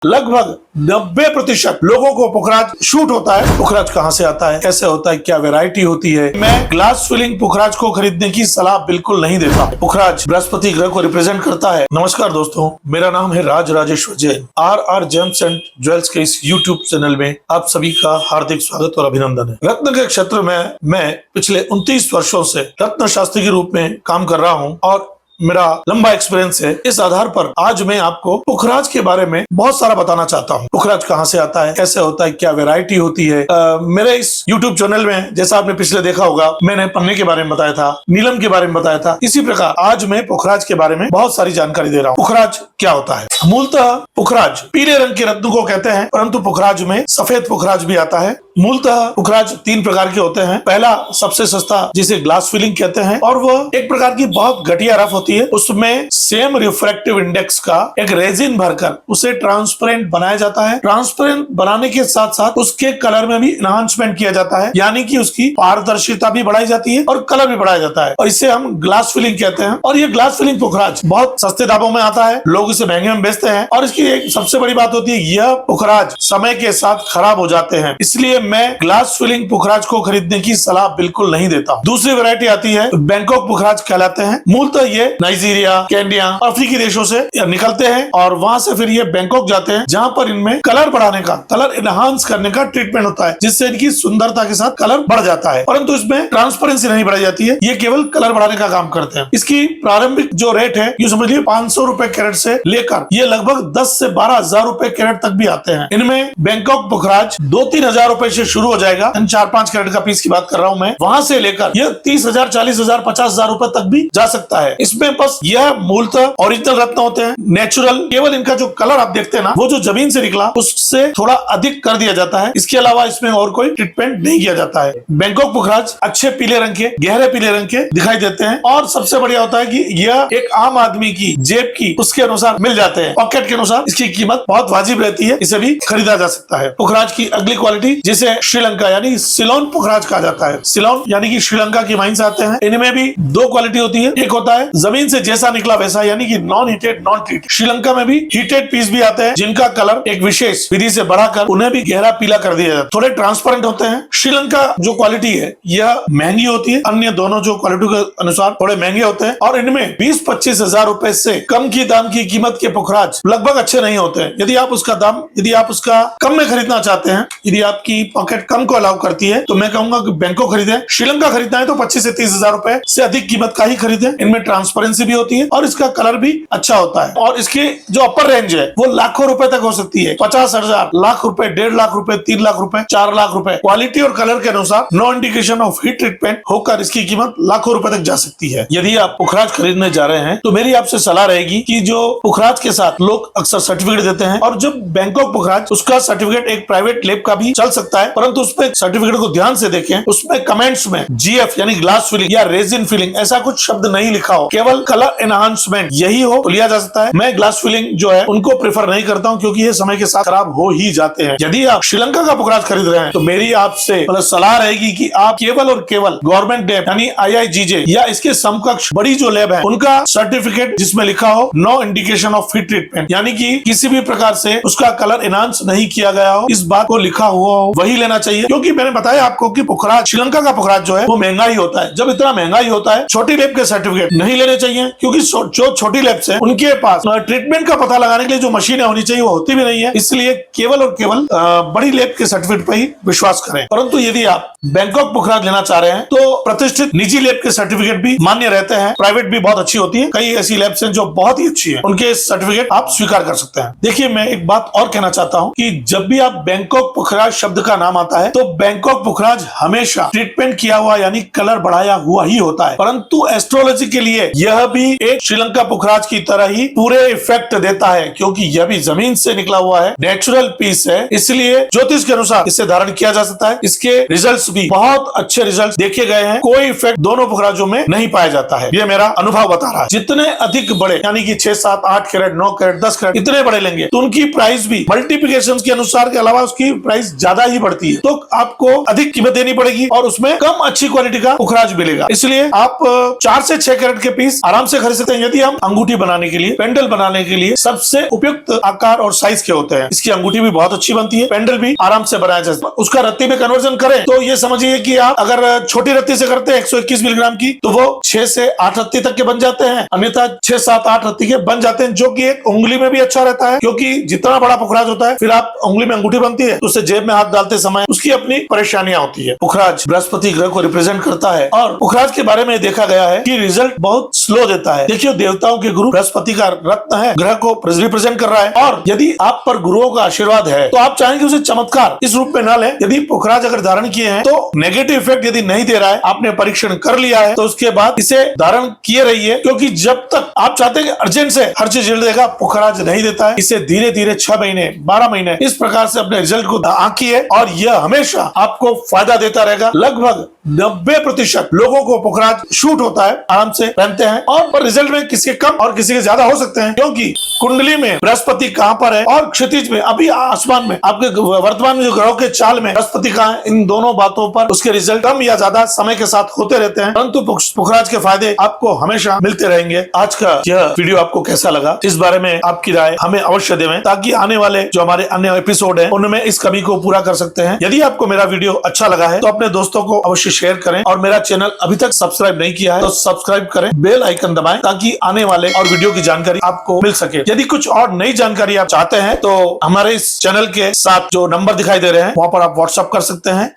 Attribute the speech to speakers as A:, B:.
A: लगभग 90% लोगों को पुखराज शूट होता है। पुखराज कहाँ से आता है, कैसे होता है, क्या वैरायटी होती है। मैं ग्लास फिलिंग पुखराज को खरीदने की सलाह बिल्कुल नहीं देता। पुखराज बृहस्पति ग्रह को रिप्रेजेंट करता है। नमस्कार दोस्तों, मेरा नाम है Raj Rajeshwar Jain. RR gems and jewels के इस YouTube चैनल में आप सभी का हार्दिक स्वागत और अभिनंदन है। रत्न के क्षेत्र में मैं पिछले 29 वर्षों से रत्न शास्त्री के रूप में काम कर रहा हूँ और मेरा लंबा एक्सपीरियंस है। इस आधार पर आज मैं आपको पुखराज के बारे में बहुत सारा बताना चाहता हूँ। पुखराज कहाँ से आता है, कैसे होता है, क्या वैरायटी होती है। मेरे इस YouTube चैनल में जैसा आपने पिछले देखा होगा, मैंने पन्ने के बारे में बताया था, नीलम के बारे में बताया था। इसी प्रकार आज मैं पुखराज के बारे में बहुत सारी जानकारी दे रहा हूँ। पुखराज क्या होता है? मूलतः पुखराज पीले रंग के रत्न को कहते हैं, परंतु पुखराज में सफेद पुखराज भी आता है। मूलतः पुखराज 3 प्रकार के होते हैं। पहला सबसे सस्ता, जिसे ग्लास फिलिंग कहते हैं, और वह एक प्रकार की बहुत घटिया रफ होती है। उसमें सेम रिफ्रैक्टिव इंडेक्स का एक रेजिन भरकर उसे ट्रांसपेरेंट बनाया जाता है। ट्रांसपेरेंट बनाने के साथ साथ उसके कलर में भी एनहांसमेंट किया जाता है, यानी कि उसकी पारदर्शिता भी बढ़ाई जाती है और कलर भी बढ़ाया जाता है, और इसे हम ग्लास फिलिंग कहते हैं। और ये ग्लास फिलिंग पुखराज बहुत सस्ते दामों में आता है, लोग इसे महंगे में बेचते हैं। और इसकी एक सबसे बड़ी बात होती है, यह पुखराज समय के साथ खराब हो जाते हैं, इसलिए मैं ग्लास फिलिंग पुखराज को खरीदने की सलाह बिल्कुल नहीं देता हूँ। दूसरी वैरायटी आती है बैंकॉक पुखराज कहलाते हैं। मूलतः ये नाइजीरिया, केन्या, अफ्रीकी देशों से निकलते हैं और वहां से फिर ये बैंकॉक जाते हैं, जहां पर इनमें कलर बढ़ाने का, कलर एनहांस करने का ट्रीटमेंट होता है, जिससे इनकी सुंदरता के साथ कलर बढ़ जाता है। परंतु इसमें ट्रांसपेरेंसी नहीं बढ़ाई जाती है, ये केवल कलर बढ़ाने का काम करते हैं। इसकी प्रारंभिक जो रेट है, ये समझ लीजिए 500 रुपए कैरेट से लेकर ये लगभग 10 से 12,000 रुपए कैरेट तक भी आते हैं। इनमें बैंकॉक पुखराज 2-3 हजार रुपए से शुरू हो जाएगा। 4-5 कैरेट का पीस की बात कर रहा हूं मैं। वहां से लेकर यह 30,000, 40,000, 50,000 रुपए तक भी जा सकता है। इसमें बस यह मूलतः ओरिजिनल रत्न होते हैं, नेचुरल। केवल इनका जो कलर आप देखते हैं ना, वो जो जमीन से निकला उससे थोड़ा अधिक कर दिया जाता है। इसके अलावा इसमें और कोई ट्रीटमेंट नहीं किया जाता है। बैंकॉक पुखराज अच्छे पीले रंग के, गहरे पीले रंग के दिखाई देते हैं, और सबसे बढ़िया होता है कि यह एक आम आदमी की जेब की उसके अनुसार मिल जाते हैं। पॉकेट के अनुसार इसकी कीमत बहुत वाजिब रहती है, इसे भी खरीदा जा सकता है। पुखराज की अगली क्वालिटी, जिसे श्रीलंका यानी सिलोन पुखराज कहा जाता है। सिलोन यानी कि श्रीलंका की माइन से आते हैं। इनमें भी 2 क्वालिटी होती है। एक होता है जमीन से जैसा निकला वैसा, यानी कि non heated, non treated. Sri Lanka में भी हीटेड पीस भी आते हैं, जिनका कलर एक विशेष विधि से बढ़ाकर उन्हें भी गहरा पीला कर दिया जाता है, थोड़े ट्रांसपेरेंट होते हैं। श्रीलंका जो क्वालिटी है यह महंगी होती है, अन्य दोनों जो क्वालिटी के अनुसार थोड़े महंगे होते हैं, और इनमें 20-25 हजार रुपए से कम की दाम की कीमत के पुखराज लगभग अच्छे नहीं होते हैं। यदि आप उसका कम में खरीदना चाहते हैं, यदि आपकी पॉकेट कम को अलाउ करती है, तो मैं कहूंगा कि बैंकॉक खरीदें। श्रीलंका खरीदना है तो 25 से 30 हजार रुपए से अधिक कीमत का ही खरीदें। इनमें ट्रांसपेरेंसी भी होती है और इसका कलर भी अच्छा होता है, और इसकी जो अपर रेंज है वो लाखों रुपए तक हो सकती है। 50,000, लाख रुपए, 1.5 लाख रुपए, 3 लाख रुपए, 4 लाख रुपए। क्वालिटी और कलर के अनुसार no indication of heat treatment होकर इसकी कीमत लाखों रुपए तक जा सकती है। यदि आप पुखराज खरीदने जा रहे हैं तो मेरी आपसे सलाह रहेगी कि जो पुखराज के साथ लोग अक्सर सर्टिफिकेट देते हैं, और जब बैंकॉक पुखराज, उसका सर्टिफिकेट एक प्राइवेट लैब का भी चल सकता है, परंतु उसमें सर्टिफिकेट को ध्यान से देखें। उसमें कमेंट्स में GF यानी ग्लास फिलिंग या रेजिन फिलिंग ऐसा कुछ शब्द नहीं लिखा हो, केवल कलर एनहांसमेंट यही हो तो लिया जा सकता है। मैं ग्लास फिलिंग जो है उनको प्रेफर नहीं करता हूं, क्योंकि ये समय के साथ खराब हो ही जाते हैं। यदि आप श्रीलंका का पुखराज खरीद रहे हैं तो मेरी आपसे सलाह रहेगी कि आप केवल और केवल गवर्नमेंट लैब यानी IIGJ या इसके समकक्ष बड़ी जो लैब है उनका सर्टिफिकेट जिसमें लिखा हो no indication of heat treatment, यानी कि किसी भी प्रकार से उसका कलर एनहांस नहीं किया गया हो, इस बात को लिखा हुआ हो, वही लेना चाहिए। क्योंकि मैंने बताया आपको कि पुखराज, श्रीलंका का पुखराज जो है वो महंगा ही होता है। जब इतना महंगा ही होता है, छोटी लैब के सर्टिफिकेट नहीं लेने चाहिए, क्योंकि जो छोटी लैब है उनके पास ट्रीटमेंट का पता लगाने के लिए जो मशीनें होनी चाहिए वो होती भी नहीं है। इसलिए केवल और केवल बड़ी लैब के सर्टिफिकेट पर ही विश्वास करें। परंतु यदि आप बैंकॉक पुखराज लेना चाह रहे हैं तो प्रतिष्ठित निजी लैब के सर्टिफिकेट भी मान्य रहते हैं, प्राइवेट भी बहुत अच्छी होती है। कई ऐसी लैब्स हैं जो बहुत ही अच्छी है, उनके सर्टिफिकेट आप स्वीकार कर सकते हैं। देखिए, मैं एक बात और कहना चाहता हूं कि जब भी आप बैंकॉक पुखराज शब्द का नाम आता है तो बैंकॉक पुखराज हमेशा ट्रीटमेंट किया हुआ यानी कलर बढ़ाया हुआ ही होता है। परंतु एस्ट्रोलॉजी के लिए यह भी एक श्रीलंका पुखराज की तरह ही पूरे इफेक्ट देता है, क्योंकि यह भी जमीन से निकला हुआ है, नेचुरल पीस है, इसलिए ज्योतिष के अनुसार इसे धारण किया जा सकता है। इसके रिजल्ट्स भी बहुत अच्छे रिजल्ट्स देखे गए हैं, कोई इफेक्ट दोनों पुखराजों में नहीं पाया जाता है। यह मेरा अनुभव बता रहा है। जितने अधिक बड़े यानी कि 6, 7, 8 कैरेट, 9 कैरेट, 10 कैरेट इतने बड़े लेंगे तो उनकी प्राइस भी मल्टीप्लिकेशन के अनुसार के अलावा उसकी प्राइस ज्यादा ही बढ़ पड़ती है तो आपको अधिक कीमत देनी पड़ेगी और उसमें कम अच्छी क्वालिटी का पुखराज मिलेगा। इसलिए आप 4 से 6 कैरेट के पीस आराम से खरीद सकते हैं। यदि हम अंगूठी बनाने के लिए, पेंडल बनाने के लिए सबसे उपयुक्त आकार और साइज के होते हैं। इसकी अंगूठी भी बहुत अच्छी बनती है, पेंडल भी आराम से बनाया जा सकता है। उसका रत्ती में कन्वर्जन करें तो ये समझिए कि आप अगर छोटी रत्ती से करते हैं 121 मिलीग्राम की तो वो 6 से 8 रत्ती तक के बन जाते हैं, अन्यथा 6, 7, 8 रत्ती के बन जाते हैं, जो कि एक उंगली में भी अच्छा रहता है। क्योंकि जितना बड़ा पुखराज होता है फिर आप उंगली में अंगूठी बनती है तो उससे जेब में हाथ डालते समय उसकी अपनी परेशानियां होती है। पुखराज बृहस्पति ग्रह को रिप्रेजेंट करता है और पुखराज के बारे में देखा गया है कि रिजल्ट बहुत स्लो देता है। देखिए, देवताओं के गुरु बृहस्पति का रत्न है, ग्रह को रिप्रेजेंट कर रहा है और यदि आप पर गुरुओं का आशीर्वाद है तो आप चाहेंगे उसे चमत्कार इस रूप में न लें। यदि पुखराज अगर धारण किए हैं तो नेगेटिव इफेक्ट यदि नहीं दे रहा है, आपने परीक्षण कर लिया है तो उसके बाद इसे धारण किए रहिए। क्योंकि जब तक आप चाहते हैं कि अर्जेंट से हर चीज रिजल्ट देगा, पुखराज नहीं देता है। इसे धीरे धीरे 6 महीने, 12 महीने इस प्रकार से अपने रिजल्ट को आंकिए और यह हमेशा आपको फायदा देता रहेगा। लगभग 90% लोगों को पुखराज शूट होता है, आराम से पहनते हैं और पर रिजल्ट में किसी के कम और किसी के ज्यादा हो सकते हैं। क्योंकि कुंडली में बृहस्पति कहां पर है और क्षितिज में, अभी आसमान में, आपके वर्तमान में जो ग्रहों के चाल में बृहस्पति कहां है, इन दोनों बातों पर उसके रिजल्ट कम या ज्यादा समय के साथ होते रहते हैं। परंतु पुखराज के फायदे आपको हमेशा मिलते रहेंगे। आज का यह वीडियो आपको कैसा लगा, इस बारे में आपकी राय हमें अवश्य दें ताकि आने वाले जो हमारे अन्य एपिसोड है उनमें इस कमी को पूरा कर सकते हैं। यदि आपको मेरा वीडियो अच्छा लगा है तो अपने दोस्तों को अवश्य शेयर करें और मेरा चैनल अभी तक सब्सक्राइब नहीं किया है तो सब्सक्राइब करें, बेल आइकन दबाएं ताकि आने वाले और वीडियो की जानकारी आपको मिल सके। यदि कुछ और नई जानकारी आप चाहते हैं तो हमारे इस चैनल के साथ जो नंबर दिखाई दे रहे हैं वहां पर आप व्हाट्सएप कर सकते हैं।